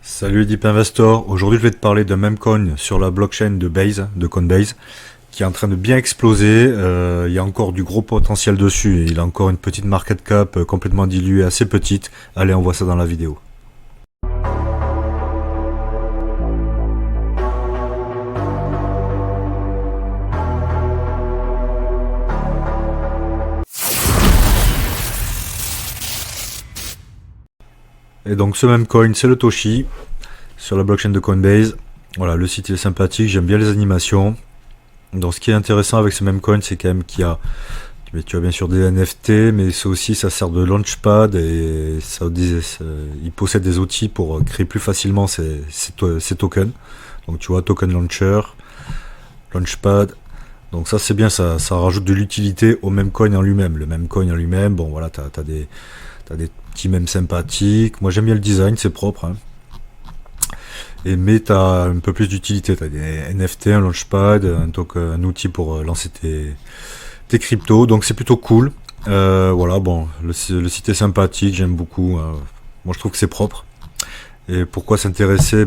Salut Deep Investor, aujourd'hui je vais te parler d'un meme coin sur la blockchain de Base, de Coinbase, qui est en train de bien exploser. Il y a encore du gros potentiel dessus et il a encore une petite market cap complètement diluée, assez petite. Allez, on voit ça dans la vidéo. Et donc ce même coin, c'est le Toshi sur la blockchain de Coinbase. Voilà, le site est sympathique, j'aime bien les animations. Donc ce qui est intéressant avec ce même coin, c'est quand même qu'il y a, mais tu as bien sûr des NFT, mais c'est aussi ça sert de launchpad et il possède des outils pour créer plus facilement ces tokens. Donc tu vois, token launcher, launchpad. Donc ça c'est bien, ça rajoute de l'utilité au même coin en lui-même. Le même coin en lui-même, bon voilà, t'as des petits mèmes sympathiques. Moi j'aime bien le design, c'est propre, hein. Mais tu as un peu plus d'utilité. Tu as des NFT, un launchpad, un outil pour lancer tes cryptos. Donc c'est plutôt cool. Voilà, bon, le site est sympathique, j'aime beaucoup. Moi je trouve que c'est propre. Et pourquoi s'intéresser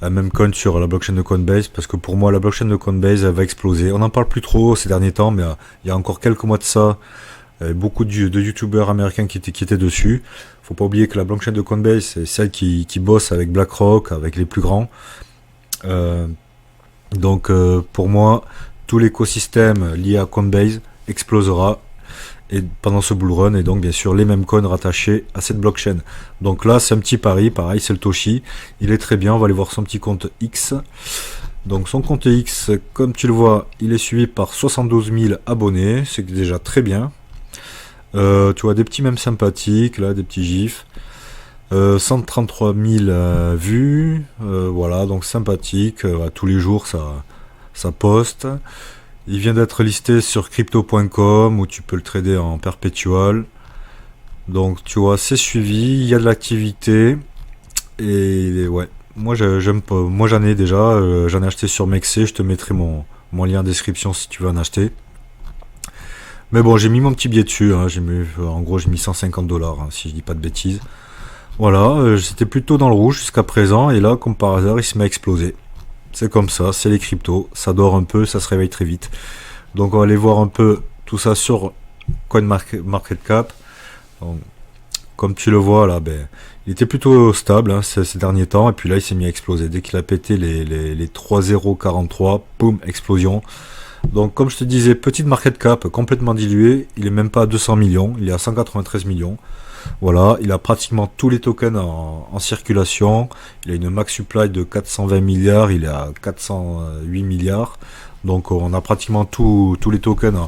à même coin sur la blockchain de Coinbase? Parce que pour moi la blockchain de Coinbase elle va exploser. On n'en parle plus trop ces derniers temps, mais il y a encore quelques mois de ça, beaucoup de youtubeurs américains qui étaient dessus. Faut pas oublier que la blockchain de Coinbase, c'est celle qui bosse avec BlackRock, avec les plus grands. Euh, pour moi, tout l'écosystème lié à Coinbase explosera et pendant ce bull run, et donc bien sûr les mêmes coins rattachés à cette blockchain. Donc là, c'est un petit pari, pareil, c'est le Toshi. Il est très bien, on va aller voir son petit compte X. Donc son compte X, comme tu le vois, il est suivi par 72 000 abonnés, c'est déjà très bien. Tu vois des petits mèmes sympathiques, là, des petits gifs. 133 000 vues, voilà, donc sympathique. Tous les jours, ça poste. Il vient d'être listé sur crypto.com où tu peux le trader en perpétual. Donc, tu vois, c'est suivi, il y a de l'activité. Et ouais, j'aime pas. Moi, j'en ai déjà, j'en ai acheté sur Mexc. Je te mettrai mon lien en description si tu veux en acheter. Mais bon, j'ai mis mon petit billet dessus, hein. En gros, j'ai mis 150 dollars, hein, si je dis pas de bêtises. Voilà, c'était plutôt dans le rouge jusqu'à présent, et là, comme par hasard, il se met à exploser. C'est comme ça, c'est les cryptos, ça dort un peu, ça se réveille très vite. Donc on va aller voir un peu tout ça sur CoinMarketCap. Donc, comme tu le vois là, il était plutôt stable, hein, ces derniers temps, et puis là il s'est mis à exploser. Dès qu'il a pété les 3,043, boum, explosion. Donc comme je te disais, petite market cap complètement diluée, il est même pas à 200 millions, il est à 193 millions. Voilà, il a pratiquement tous les tokens en circulation, il a une max supply de 420 milliards, il est à 408 milliards. Donc on a pratiquement tous les tokens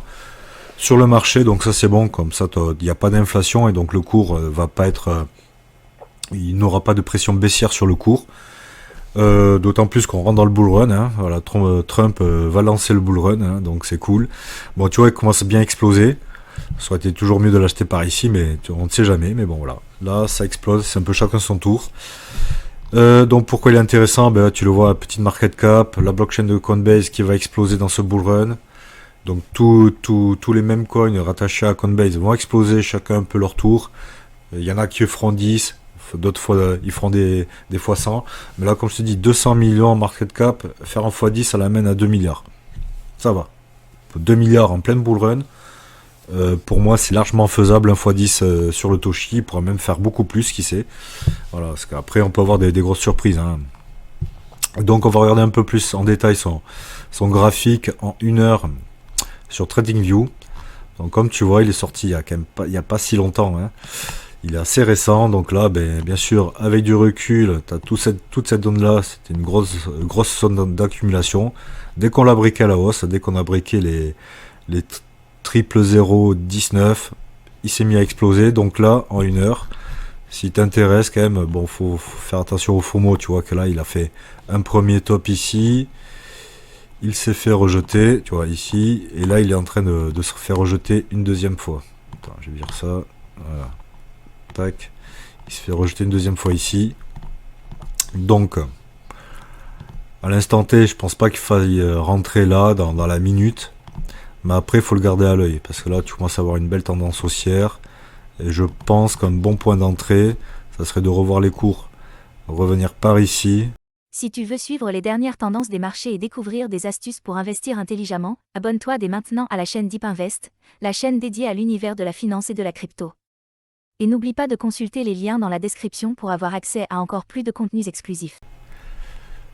sur le marché, donc ça c'est bon, comme ça il n'y a pas d'inflation et donc le cours va pas être... il n'aura pas de pression baissière sur le cours. D'autant plus qu'on rentre dans le bull run, hein. Voilà, Trump va lancer le bull run, hein, donc c'est cool. Bon, tu vois, il commence à bien exploser. Ça aurait été toujours mieux de l'acheter par ici, mais on ne sait jamais. Mais bon, voilà, là, ça explose. C'est un peu chacun son tour. Donc pourquoi il est intéressant? Tu le vois, petite market cap, la blockchain de Coinbase qui va exploser dans ce bull run. Donc tous les mêmes coins rattachés à Coinbase vont exploser chacun un peu leur tour. Il y en a qui feront 10. D'autres fois, ils feront des fois 100. Mais là, comme je te dis, 200 millions en market cap, faire un fois 10, ça l'amène à 2 milliards. Ça va. 2 milliards en pleine bull run. Pour moi, c'est largement faisable. 1 fois 10 sur le Toshi. Il pourra même faire beaucoup plus, qui sait. Voilà, parce qu'après, on peut avoir des grosses surprises, hein. Donc, on va regarder un peu plus en détail son graphique en 1 heure sur TradingView. Donc, comme tu vois, il est sorti il y a pas si longtemps, hein. Il est assez récent, donc là, bien sûr, avec du recul, tu as toute cette zone-là, c'était une grosse zone d'accumulation. Dès qu'on l'a briqué à la hausse, dès qu'on a briqué les 00019, il s'est mis à exploser. Donc là, en 1 heure, si t'intéresse quand même, bon, faut faire attention au FOMO, tu vois que là, il a fait un premier top ici, il s'est fait rejeter, tu vois, ici, et là, il est en train de se faire rejeter une deuxième fois. Attends, je vais dire ça, voilà. Tac. Il se fait rejeter une deuxième fois ici. Donc, à l'instant T, je pense pas qu'il faille rentrer là dans la minute. Mais après, il faut le garder à l'œil. Parce que là, tu commences à avoir une belle tendance haussière. Et je pense qu'un bon point d'entrée, ça serait de revoir les cours revenir par ici. Si tu veux suivre les dernières tendances des marchés et découvrir des astuces pour investir intelligemment, abonne-toi dès maintenant à la chaîne Deep Invest, la chaîne dédiée à l'univers de la finance et de la crypto. Et n'oublie pas de consulter les liens dans la description pour avoir accès à encore plus de contenus exclusifs.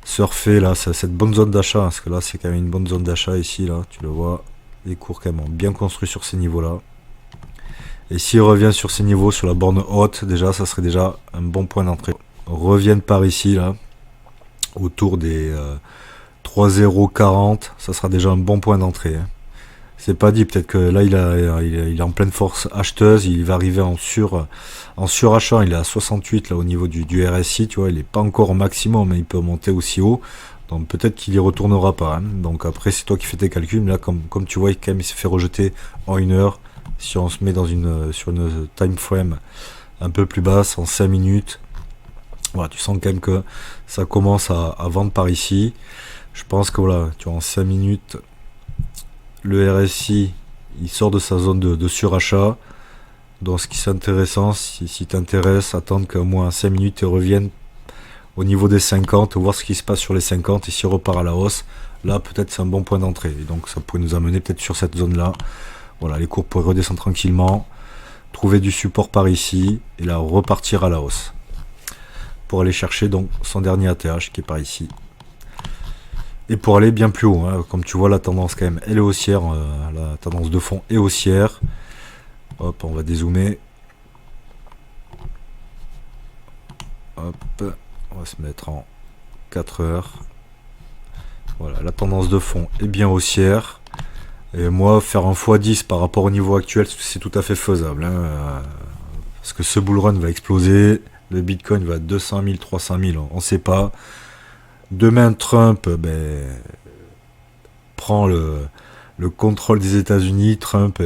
Surfer là, c'est cette bonne zone d'achat, parce que là c'est quand même une bonne zone d'achat ici, là, tu le vois. Les cours quand même bien construits sur ces niveaux-là. Et s'il revient sur ces niveaux, sur la borne haute, déjà, ça serait déjà un bon point d'entrée. Reviennent par ici, là, autour des 3,040, ça sera déjà un bon point d'entrée. Hein. C'est pas dit, peut-être que là, il est en pleine force acheteuse, il va arriver en surachat, il est à 68 là au niveau du RSI, tu vois, il est pas encore au maximum, mais il peut monter aussi haut. Donc peut-être qu'il y retournera pas. Hein. Donc après, c'est toi qui fais tes calculs, mais là, comme tu vois, quand même, il s'est fait rejeter en 1 heure. Si on se met sur une time frame un peu plus basse, en 5 minutes, voilà, tu sens quand même que ça commence à vendre par ici. Je pense que voilà, tu vois, en 5 minutes, le RSI, il sort de sa zone de surachat. Donc ce qui est intéressant, si t'intéresse, attendre qu'au moins 5 minutes il revienne au niveau des 50, voir ce qui se passe sur les 50, et s'il repart à la hausse, là peut-être c'est un bon point d'entrée. Et donc ça pourrait nous amener peut-être sur cette zone-là. Voilà, les cours pourraient redescendre tranquillement, trouver du support par ici, et là repartir à la hausse. Pour aller chercher donc son dernier ATH qui est par ici. Et pour aller bien plus haut, hein, comme tu vois la tendance quand même, elle est haussière, la tendance de fond est haussière. Hop, on va dézoomer. Hop, on va se mettre en 4 heures. Voilà, la tendance de fond est bien haussière. Et moi, faire un x10 par rapport au niveau actuel, c'est tout à fait faisable. Hein, parce que ce bull run va exploser. Le Bitcoin va à 200 000, 300 000, on ne sait pas. Demain, Trump prend le contrôle des États-Unis. Trump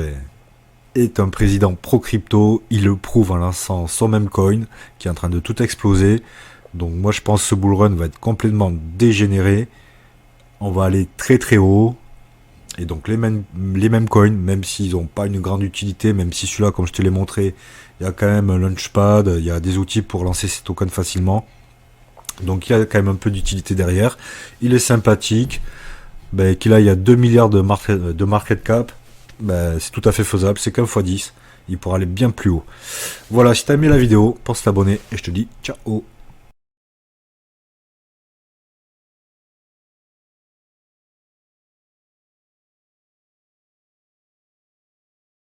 est un président pro-crypto. Il le prouve en lançant son même coin qui est en train de tout exploser. Donc moi, je pense que ce bull run va être complètement dégénéré. On va aller très très haut. Et donc les mêmes coins, même s'ils n'ont pas une grande utilité, même si celui-là, comme je te l'ai montré, il y a quand même un launchpad, il y a des outils pour lancer ces tokens facilement. Donc il y a quand même un peu d'utilité derrière. Il est sympathique. Qu'il a 2 milliards de market cap, c'est tout à fait faisable. C'est qu'un x10. Il pourra aller bien plus haut. Voilà, si tu as aimé la vidéo, pense t'abonner et je te dis ciao.